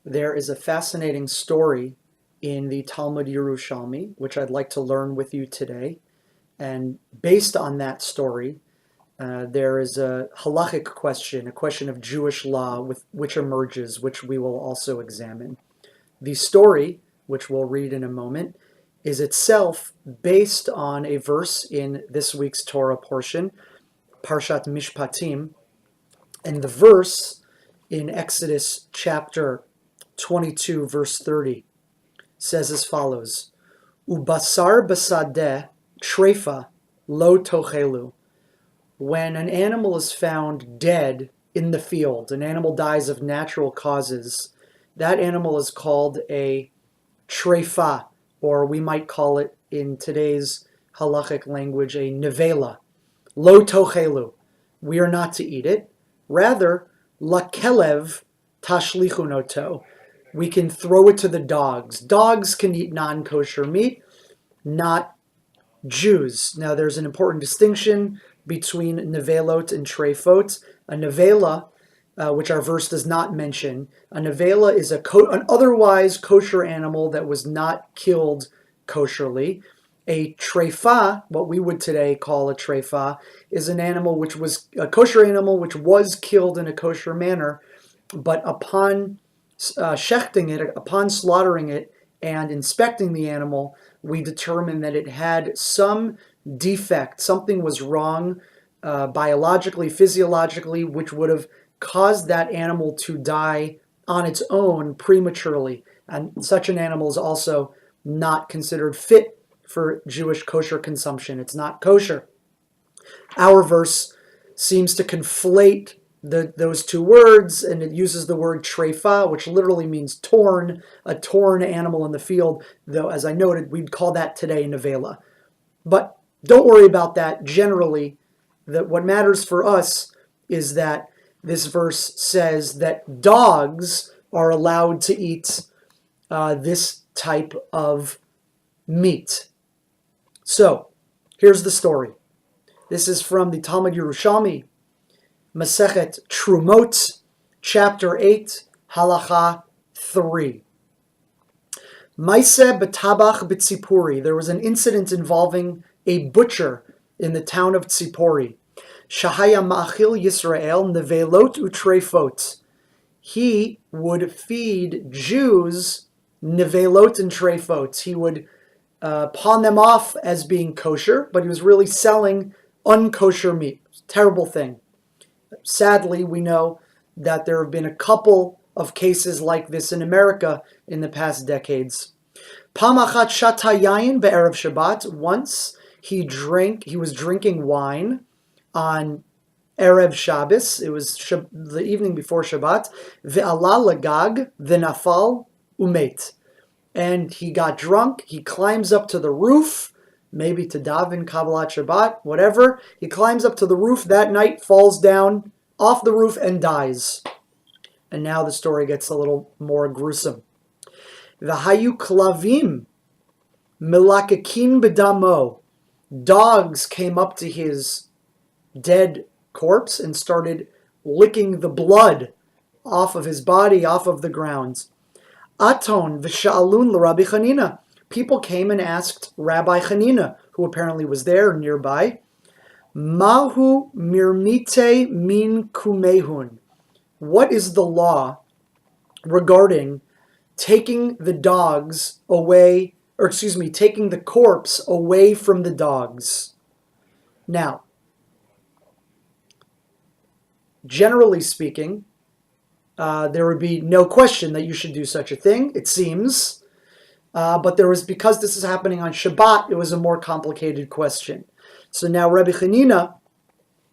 There is a fascinating story in the Talmud Yerushalmi, which I'd like to learn with you today. And based on that story, there is a halachic question, a question of Jewish law, which emerges, which we will also examine. The story, which we'll read in a moment, is itself based on a verse in this week's Torah portion, Parshat Mishpatim, and the verse in Exodus chapter 22, verse 30, says as follows: Ubasar basadeh trefa lo tochelu. When an animal is found dead in the field, an animal dies of natural causes, that animal is called a trefa, or we might call it in today's halachic language a nevela. Lo tochelu. We are not to eat it. Rather, lakelev tashlichun oto. We can throw it to the dogs. Dogs can eat non-kosher meat, not Jews. Now, there's an important distinction between nevelot and trefot. A nevela, which our verse does not mention, a nevela is an otherwise kosher animal that was not killed kosherly. A trefa, what we would today call a trefa, is an animal which was a kosher animal which was killed in a kosher manner, but upon shechting it, upon slaughtering it and inspecting the animal, we determined that it had some defect, something was wrong biologically, physiologically, which would have caused that animal to die on its own prematurely. And such an animal is also not considered fit for Jewish kosher consumption. It's not kosher. Our verse seems to conflate those two words, and it uses the word trefa, which literally means torn, a torn animal in the field, though, as I noted, we'd call that today nevela. But don't worry about that. Generally, what matters for us is that this verse says that dogs are allowed to eat this type of meat. So, here's the story. This is from the Talmud Yerushalmi, Masechet Trumot, chapter 8, halacha 3. Maise betabach b'tzipori. There was an incident involving a butcher in the town of Tzipori. Shahaya ma'achil Yisrael nevelot utrefot. He would feed Jews nevelot and trefot. He would pawn them off as being kosher, but he was really selling unkosher meat. Terrible thing. Sadly, we know that there have been a couple of cases like this in America in the past decades. Pamachat shata yayin be'erev Shabbat. Once he was drinking wine on Erev Shabbos. It was the evening before Shabbat. Ve'ala lagag v'nafal umet. And he got drunk. He climbs up to the roof, maybe to daven Kabbalat Shabbat, whatever. He climbs up to the roof that night, falls down off the roof, and dies. And now the story gets a little more gruesome. V'hayu klavim milakakin b'damo. Dogs came up to his dead corpse and started licking the blood off of his body, off of the ground. Aton v'sha'alun l'Rabbi Chanina. People came and asked Rabbi Chanina, who apparently was there nearby, Mahu mirmite min kumehun. What is the law regarding taking the dogs away, taking the corpse away from the dogs? Now, generally speaking, there would be no question that you should do such a thing, it seems. But because this is happening on Shabbat, it was a more complicated question. So now Rabbi Chanina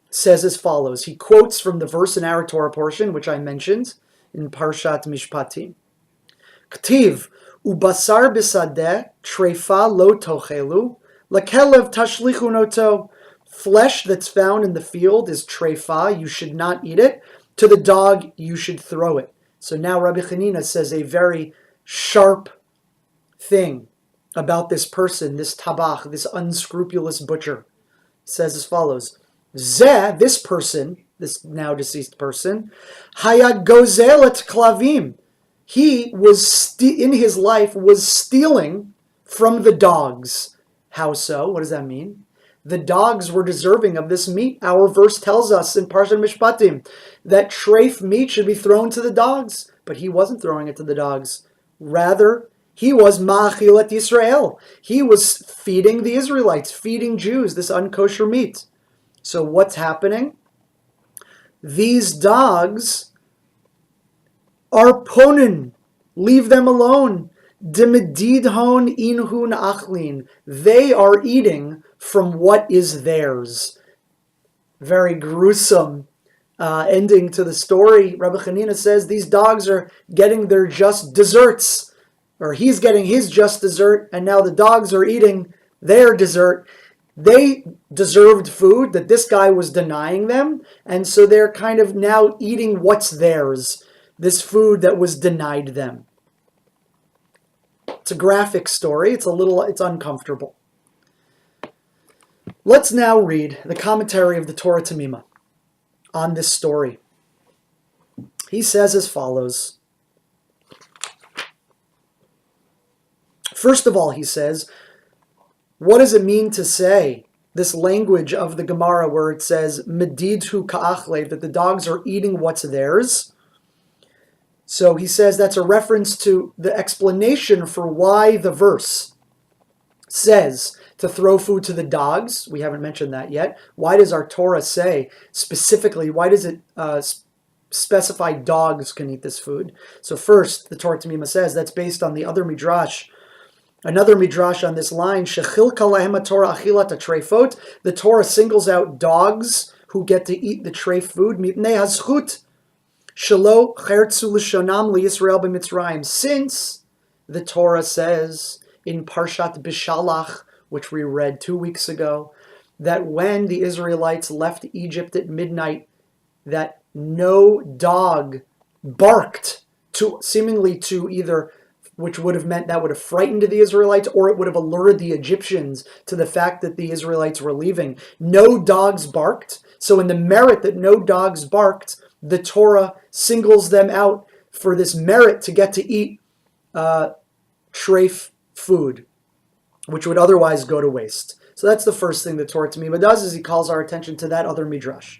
says as follows. He quotes from the verse in our Torah portion, which I mentioned, in Parshat Mishpatim. K'tiv, ubasar b'sadeh trefa lo tochelu, lakelev tashlichun oto. Flesh that's found in the field is trefa, you should not eat it. To the dog, you should throw it. So now Rabbi Chanina says a very sharp thing about this person, this tabach, this unscrupulous butcher. He says as follows: Zeh, this person, this now deceased person, haya gozel et klavim. he was in his life was stealing from the dogs. How so? What does that mean? The dogs were deserving of this meat. Our verse tells us in Parsha Mishpatim that treif meat should be thrown to the dogs, but he wasn't throwing it to the dogs. Rather, he was ma'achilat Yisrael. He was feeding the Israelites, feeding Jews this unkosher meat. So what's happening? These dogs are ponin. Leave them alone. Demedidhon inhun achlin. They are eating from what is theirs. Very gruesome ending to the story. Rabbi Hanina says these dogs are getting their just desserts, or he's getting his just dessert, and now the dogs are eating their dessert. They deserved food that this guy was denying them, and so they're kind of now eating what's theirs, this food that was denied them. It's a graphic story. It's uncomfortable. Let's now read the commentary of the Torah Temimah on this story. He says as follows. First of all, he says, what does it mean to say this language of the Gemara where it says, medidhu ka'achle, that the dogs are eating what's theirs? So he says that's a reference to the explanation for why the verse says to throw food to the dogs. We haven't mentioned that yet. Why does our Torah say specifically, why does it specify dogs can eat this food? So first, the Torah Temimah says that's based on the other midrash. Another midrash on this line, Shechilka lahem Torah achilat treifot. The Torah singles out dogs who get to eat the treif food. Mipnei hazchut shelo chertzu l'shonam liYisrael b'Mitzrayim. Since the Torah says in Parshat Bishalach, which we read 2 weeks ago, that when the Israelites left Egypt at midnight, that no dog barked seemingly to either, which would have meant that would have frightened the Israelites, or it would have alerted the Egyptians to the fact that the Israelites were leaving. No dogs barked. So in the merit that no dogs barked, the Torah singles them out for this merit to get to eat treif food, which would otherwise go to waste. So that's the first thing the Torah Temimah does, is he calls our attention to that other midrash.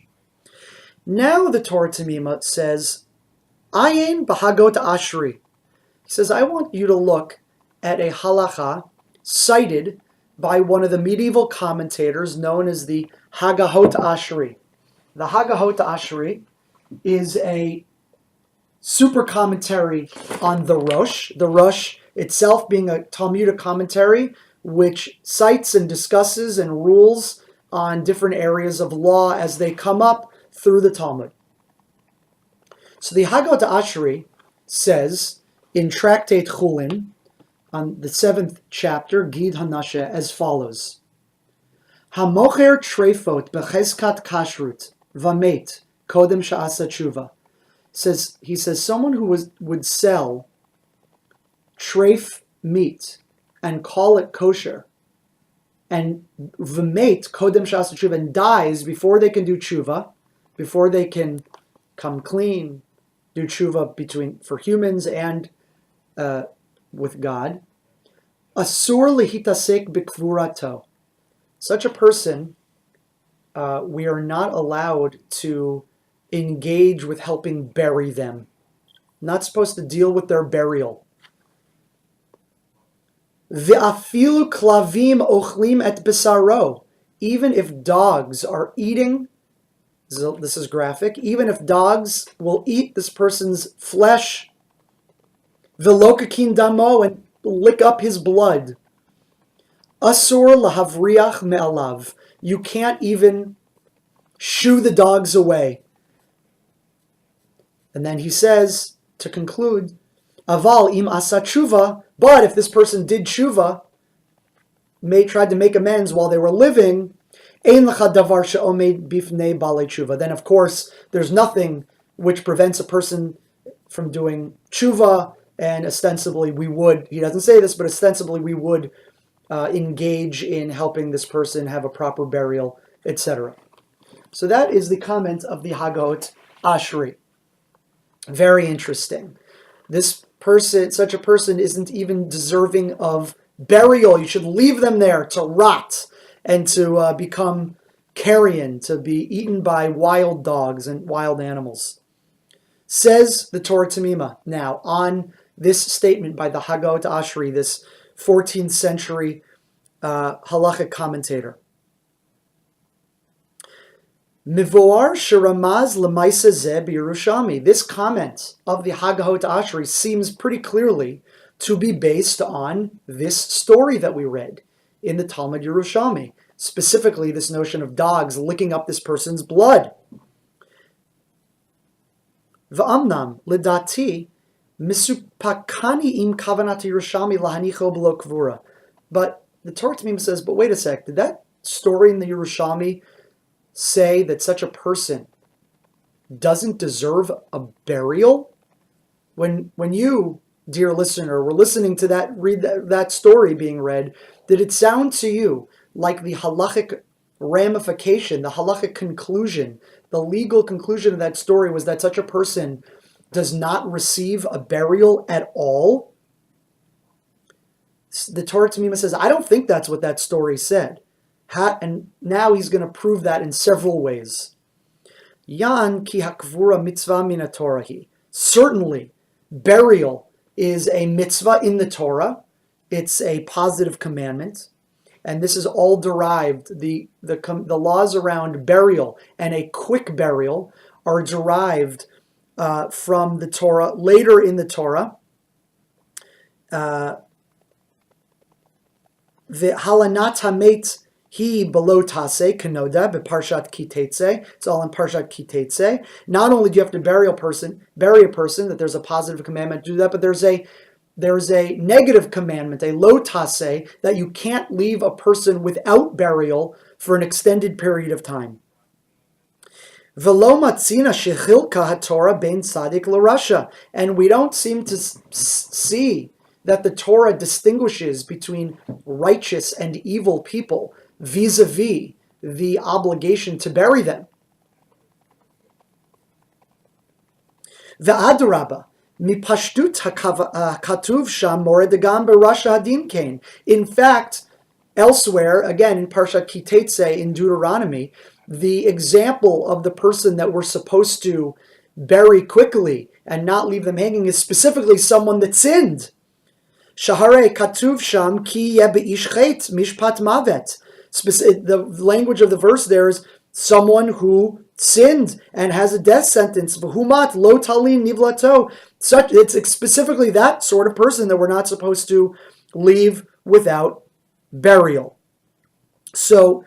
Now the Torah Temimah says, Ayin b'hagot ashri. He says, I want you to look at a halacha cited by one of the medieval commentators known as the Hagahot Ashri. The Hagahot Ashri is a super commentary on the Rosh. The Rosh itself being a Talmudic commentary which cites and discusses and rules on different areas of law as they come up through the Talmud. So the Hagahot Ashri says in Tractate Chulin, on the 7th chapter, Gid Hanashe, as follows. Hamocher treifot becheskat kashrut vamet kodem sha'asa tshuva. He says someone who would sell treif meat and call it kosher, and vamet kodem sha'asa tshuva, and dies before they can do tshuva, before they can come clean, do tshuva for humans and with God. Asur lihitasek bikvurato. Such a person, we are not allowed to engage with helping bury them. Not supposed to deal with their burial. Ve'afilu klavim ochlim et besaro. Even if dogs are eating, this is graphic, even if dogs will eat this person's flesh, Velokakin damo, and lick up his blood. Asur lahavriach me'alav. You can't even shoo the dogs away. And then he says, to conclude, Aval im asa tshuva, but if this person did tshuva, tried to make amends while they were living, ein lecha davar she'omed bifnei balei tshuva. Then of course, there's nothing which prevents a person from doing tshuva, and ostensibly we would, he doesn't say this, but ostensibly we would engage in helping this person have a proper burial, etc. So that is the comment of the Hagahot Ashri. Very interesting. This such a person isn't even deserving of burial. You should leave them there to rot and to become carrion, to be eaten by wild dogs and wild animals. Says the Torah Temimah now on this statement by the Haggot Ashri, this 14th century halachic commentator. Mivoar Shiramaz Lemaisa Zeh B'Yerushami. This comment of the Haggot Ashri seems pretty clearly to be based on this story that we read in the Talmud Yerushalmi, specifically this notion of dogs licking up this person's blood. V'amnam lidati misupakani im kavanat Yerushalmi lahanicho b'lo kvura. But the Torah Temimah says, but wait a sec, did that story in the Yerushalmi say that such a person doesn't deserve a burial? When you, dear listener, were listening to that story being read, did it sound to you like the halachic ramification, the halachic conclusion, the legal conclusion of that story was that such a person does not receive a burial at all? The Torah Temimah says, I don't think that's what that story said. And now he's going to prove that in several ways. Yan ki hakvura mitzvah min Torahi. Certainly, burial is a mitzvah in the Torah. It's a positive commandment. And this is all derived. The laws around burial and a quick burial are derived from the Torah, later in the Torah. The halanat hamet he below tase kenoda be Parshat Kitetse. It's all in Parshat Kitetse. Not only do you have to bury a person, that there's a positive commandment to do that, but there's a negative commandment, a lo tase, that you can't leave a person without burial for an extended period of time. Velo matzina shechilka haTorah ben tzadik l'rasha, and we don't seem to see that the Torah distinguishes between righteous and evil people vis-a-vis the obligation to bury them. Ve'adraba, mipashtut katuv sham moredagam berasha hadin kain. In fact, elsewhere, again in Parshat Kitetse in Deuteronomy, the example of the person that we're supposed to bury quickly and not leave them hanging is specifically someone that sinned. Shahare katuv sham ki ye be'ish chet mishpat mavet. The language of the verse there is someone who sinned and has a death sentence. V'humat lo talin nivlato. It's specifically that sort of person that we're not supposed to leave without burial. So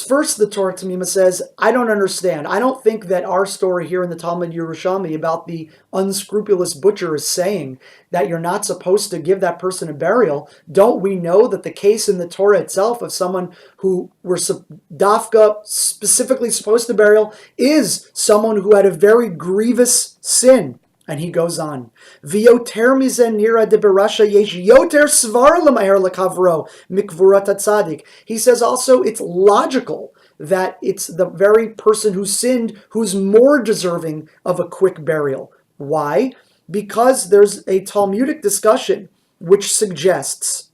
first, the Torah Temimah says, I don't understand. I don't think that our story here in the Talmud Yerushalmi about the unscrupulous butcher is saying that you're not supposed to give that person a burial. Don't we know that the case in the Torah itself of someone who were dafka specifically supposed to burial is someone who had a very grievous sin? And he goes on. V'yoter mizen nira de berasha yesh yoter svar l'maher l'kavro mikvurat tzadik. He says also it's logical that it's the very person who sinned who's more deserving of a quick burial. Why? Because there's a Talmudic discussion which suggests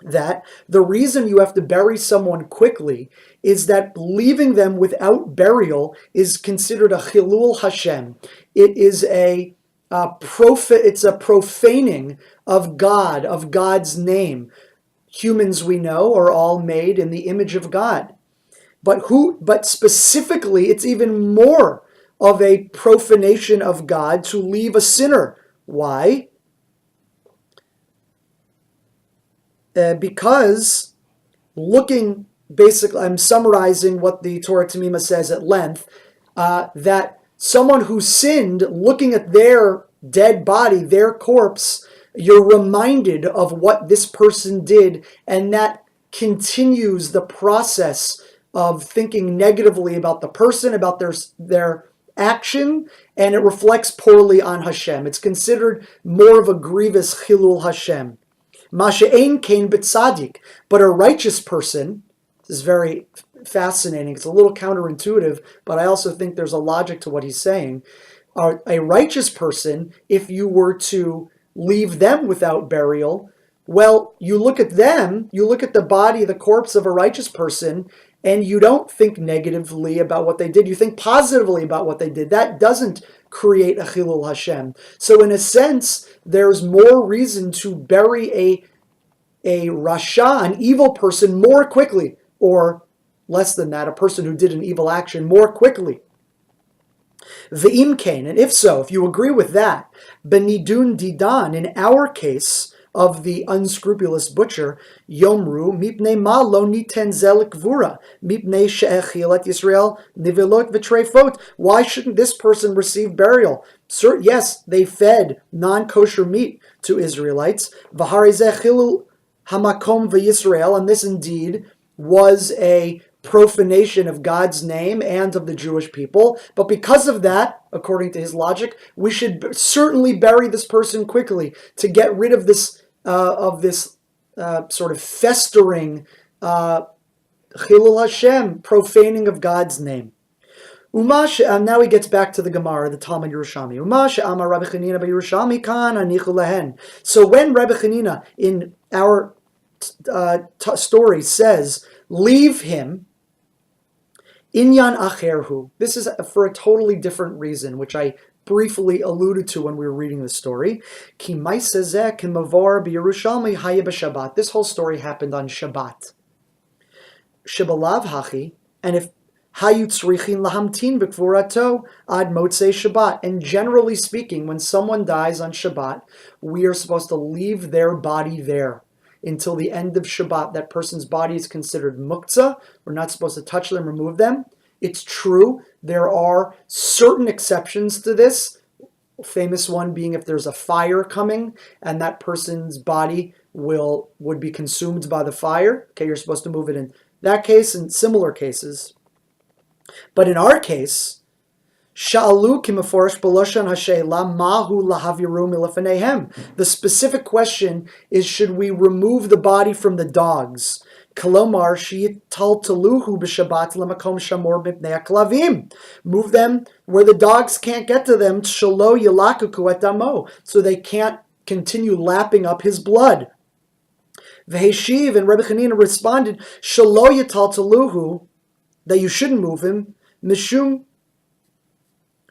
that the reason you have to bury someone quickly is that leaving them without burial is considered a chilul Hashem. It is it's a profaning of God, of God's name. Humans, we know, are all made in the image of God. But specifically, it's even more of a profanation of God to leave a sinner. Why? Because basically, I'm summarizing what the Torah Temimah says at length, that someone who sinned, looking at their dead body, their corpse, you're reminded of what this person did, and that continues the process of thinking negatively about the person, about their action, and it reflects poorly on Hashem. It's considered more of a grievous chilul Hashem. Masha'ein kain b'tzadik, but a righteous person, this is very fascinating, it's a little counterintuitive, but I also think there's a logic to what he's saying. A righteous person, if you were to leave them without burial. Well, you look at them, you look at the body, the corpse of a righteous person, and you don't think negatively about what they did. You think positively about what they did. That doesn't create a Chilul Hashem. So in a sense, there's more reason to bury a Rasha, an evil person, more quickly, or less than that, a person who did an evil action more quickly. Ve'im kain, and if so, if you agree with that, benidun didan, in our case of the unscrupulous butcher, yomru mipnei ma lo niten zel kvura mipnei she'echilat Yisrael nivelot v'treifot. Why shouldn't this person receive burial? Yes, they fed non-kosher meat to Israelites. V'harei zeh chilul hamakom v'Yisrael, and this indeed was a profanation of God's name and of the Jewish people. But because of that, according to his logic, we should certainly bury this person quickly to get rid of this sort of festering Chilul Hashem, profaning of God's name. Now he gets back to the Gemara, the Talmud Yerushalmi. Rabbi Chanina Yerushalmi kan anichu lehen. So when Rabbi Chanina in our story says, leave him, inyan acherhu. This is for a totally different reason, which I briefly alluded to when we were reading the story. Ki maisezeh kimavor b'Yerushalmi haya b'Shabbat. This whole story happened on Shabbat. Shebalav hachi, and if hayu tzrichin lahamtin b'kvurato ad motzei Shabbat. And generally speaking, when someone dies on Shabbat, we are supposed to leave their body there until the end of Shabbat. That person's body is considered muktzah. We're not supposed to touch them, remove them. It's true, there are certain exceptions to this. Famous one being if there's a fire coming and that person's body would be consumed by the fire. Okay, you're supposed to move it in that case and similar cases. But in our case, Sha'alu kimaforish b'loshan ha'sheila mahu lahaviru milefeneihem. The specific question is, should we remove the body from the dogs? Kalomar shiyitaltaluhu b'Shabbat lemakom shamor b'pnei haklavim. Move them where the dogs can't get to them, shelo yelakuku et damo, so they can't continue lapping up his blood. V'heshiv, and Rabbi Chanina responded, shelo yitaltaluhu, that you shouldn't move him, mishum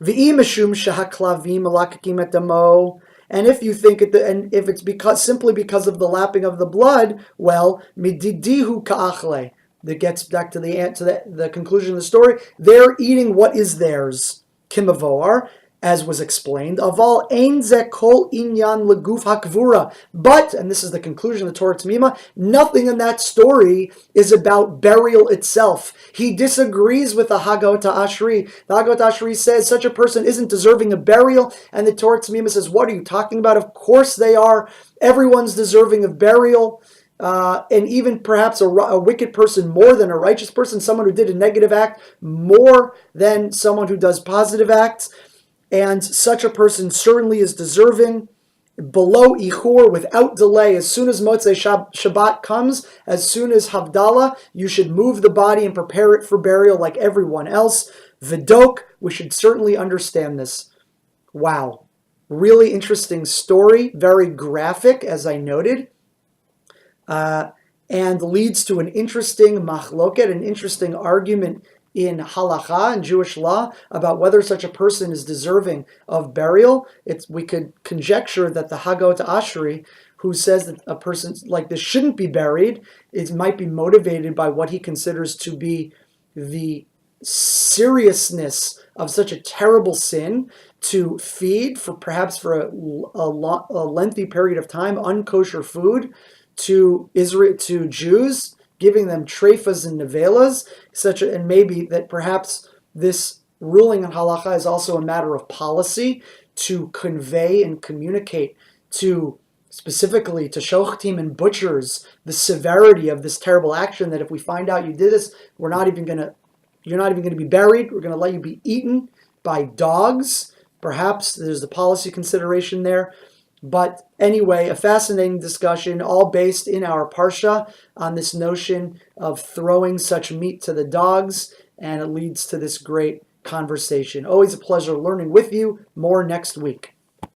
v'imishum shahaklavim elakakim et damo. And if you think and if it's simply because of the lapping of the blood, well, mididihu ka'achle. That gets back to the conclusion of the story. They're eating what is theirs. Kimavor, as was explained, aval ein ze kol inyan leguf hakvura. But, and this is the conclusion of the Torah Temimah, nothing in that story is about burial itself. He disagrees with the Hagot Ashri. The Hagot Ashri says such a person isn't deserving of burial, and the Torah Temimah says, what are you talking about? Of course they are. Everyone's deserving of burial. And even perhaps a wicked person more than a righteous person, someone who did a negative act more than someone who does positive acts. And such a person certainly is deserving, below ichur, without delay. As soon as Motzei Shabbat comes, as soon as Havdalah, you should move the body and prepare it for burial like everyone else. Vidok, we should certainly understand this. Wow. Really interesting story, very graphic, as I noted, and leads to an interesting machloket, an interesting argument in halakha, in Jewish law, about whether such a person is deserving of burial. We could conjecture that the Hagot Ashri, who says that a person like this shouldn't be buried, might be motivated by what he considers to be the seriousness of such a terrible sin, to feed perhaps for a lengthy period of time unkosher food to Jews, giving them treifas and nevelas, and maybe that perhaps this ruling on halacha is also a matter of policy to convey and communicate specifically to shochtim and butchers the severity of this terrible action, that if we find out you did this, you're not even going to be buried, we're going to let you be eaten by dogs. Perhaps there's the policy consideration there. But anyway, a fascinating discussion, all based in our Parsha on this notion of throwing such meat to the dogs, and it leads to this great conversation. Always a pleasure learning with you. More next week.